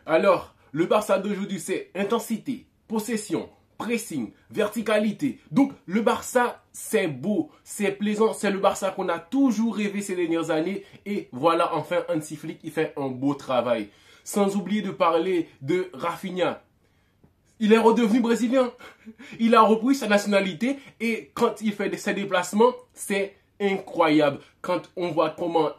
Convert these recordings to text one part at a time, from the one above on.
Alors, le Barça d'aujourd'hui, c'est intensité, possession, pressing, verticalité. Donc, le Barça, c'est beau, c'est plaisant. C'est le Barça qu'on a toujours rêvé ces dernières années. Et voilà, enfin, Hansi Flick, il fait un beau travail. Sans oublier de parler de Rafinha. Il est redevenu brésilien. Il a repris sa nationalité. Et quand il fait ses déplacements, c'est incroyable. Quand on voit comment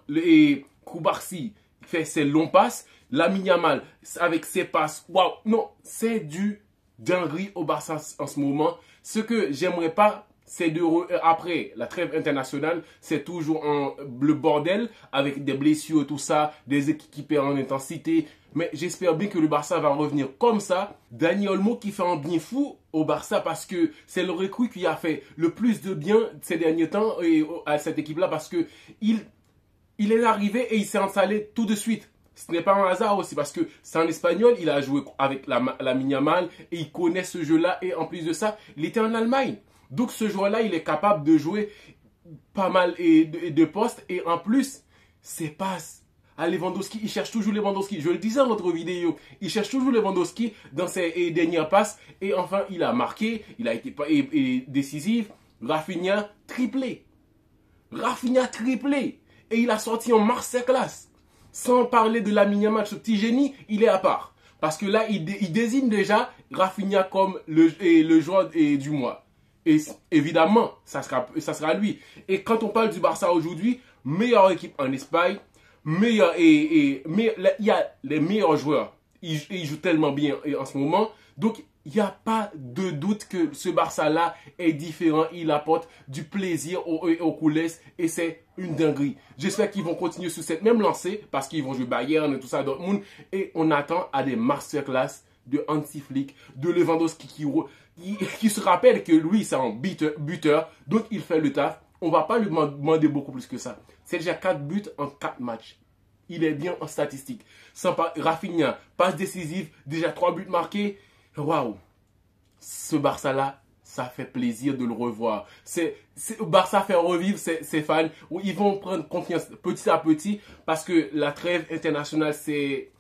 Koubarsi fait ses longs passes, Lamine Yamal avec ses passes, waouh, non, c'est du dinguerie au Barça en ce moment. Ce que j'aimerais pas, c'est après la trêve internationale, c'est toujours le bordel avec des blessures et tout ça, des équipes en intensité. Mais j'espère bien que le Barça va revenir comme ça. Dani Olmo qui fait un bien fou au Barça parce que c'est le recrue qui a fait le plus de bien ces derniers temps à cette équipe-là parce que il est arrivé et il s'est installé tout de suite. Ce n'est pas un hasard aussi parce que c'est un Espagnol, il a joué avec Lamine Yamal et il connaît ce jeu-là et en plus de ça, il était en Allemagne. Donc ce joueur-là, il est capable de jouer pas mal de postes et en plus, ses passes. À Lewandowski, il cherche toujours Lewandowski. Je le disais dans notre vidéo, il cherche toujours Lewandowski dans ses dernières passes et enfin, il a marqué, il a été décisif. Rafinha triplé. Rafinha triplé. Et il a sorti en masterclass. Sans parler de Lamine Yamal, ce petit génie, il est à part. Parce que là, il désigne déjà Rafinha comme le joueur du mois. Et évidemment, ça sera lui. Et quand on parle du Barça aujourd'hui, meilleure équipe en Espagne, il y a les meilleurs joueurs. Ils jouent tellement bien en ce moment. Donc, il n'y a pas de doute que ce Barça-là est différent. Il apporte du plaisir aux coulisses et c'est une dinguerie. J'espère qu'ils vont continuer sur cette même lancée parce qu'ils vont jouer Bayern et tout ça, Dortmund. Et on attend à des masterclass de Hansi Flick, de Lewandowski qui se rappelle que lui, c'est un buteur. Donc, il fait le taf. On ne va pas lui demander beaucoup plus que ça. C'est déjà 4 buts en 4 matchs. Il est bien en statistique. Rafinha, passe décisive, déjà 3 buts marqués. Waouh, ce Barça-là, ça fait plaisir de le revoir. Barça fait revivre ses fans. Où ils vont prendre confiance petit à petit parce que la trêve internationale, c'est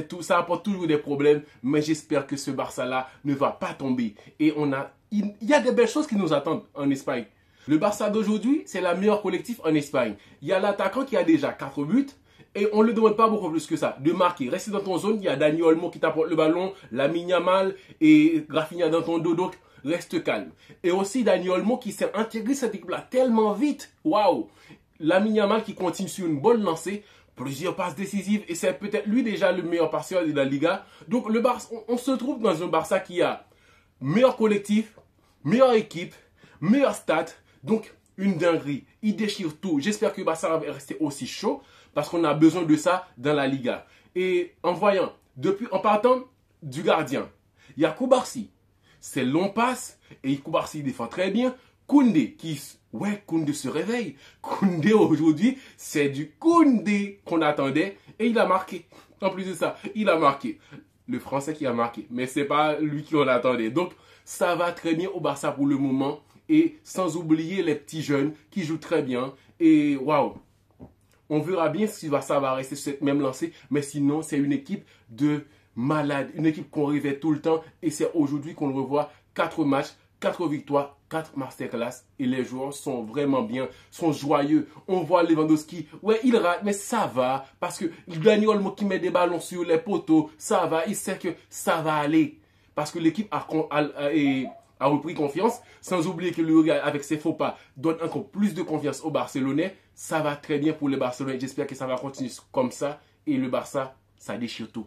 tout, ça apporte toujours des problèmes. Mais j'espère que ce Barça-là ne va pas tomber. Et il y a des belles choses qui nous attendent en Espagne. Le Barça d'aujourd'hui, c'est la meilleure collectif en Espagne. Il y a l'attaquant qui a déjà 4 buts. Et on ne le demande pas beaucoup plus que ça, de marquer. Rester dans ton zone, il y a Dani Olmo qui t'apporte le ballon, Lamine Yamal et Rafinha dans ton dos, donc reste calme. Et aussi Dani Olmo qui s'est intégré cette équipe-là tellement vite. Waouh! Lamine Yamal qui continue sur une bonne lancée, plusieurs passes décisives et c'est peut-être lui déjà le meilleur passeur de la Liga. Donc le Barça, on se trouve dans un Barça qui a meilleur collectif, meilleure équipe, meilleur stats, donc une dinguerie. Il déchire tout. J'espère que le Barça va rester aussi chaud. Parce qu'on a besoin de ça dans la Liga. Et en partant du gardien, il y a Koubarsi. C'est long passe et Koubarsi défend très bien. Koundé Koundé se réveille. Koundé aujourd'hui, c'est du Koundé qu'on attendait et il a marqué. En plus de ça, il a marqué. Le Français qui a marqué, mais c'est pas lui qu'on attendait. Donc ça va très bien au Barça pour le moment et sans oublier les petits jeunes qui jouent très bien. Et waouh! On verra bien si ça va rester sur cette même lancée. Mais sinon, c'est une équipe de malades. Une équipe qu'on rêvait tout le temps. Et c'est aujourd'hui qu'on le revoit. 4 matchs, 4 victoires, 4 masterclass. Et les joueurs sont vraiment bien, sont joyeux. On voit Lewandowski. Ouais, il rate, mais ça va. Parce que Dani Olmo qui met des ballons sur les poteaux, ça va. Il sait que ça va aller. Parce que l'équipe a repris confiance, sans oublier que le Real, avec ses faux pas, donne encore plus de confiance aux Barcelonais. Ça va très bien pour les Barcelonais. J'espère que ça va continuer comme ça. Et le Barça, ça déchire tout.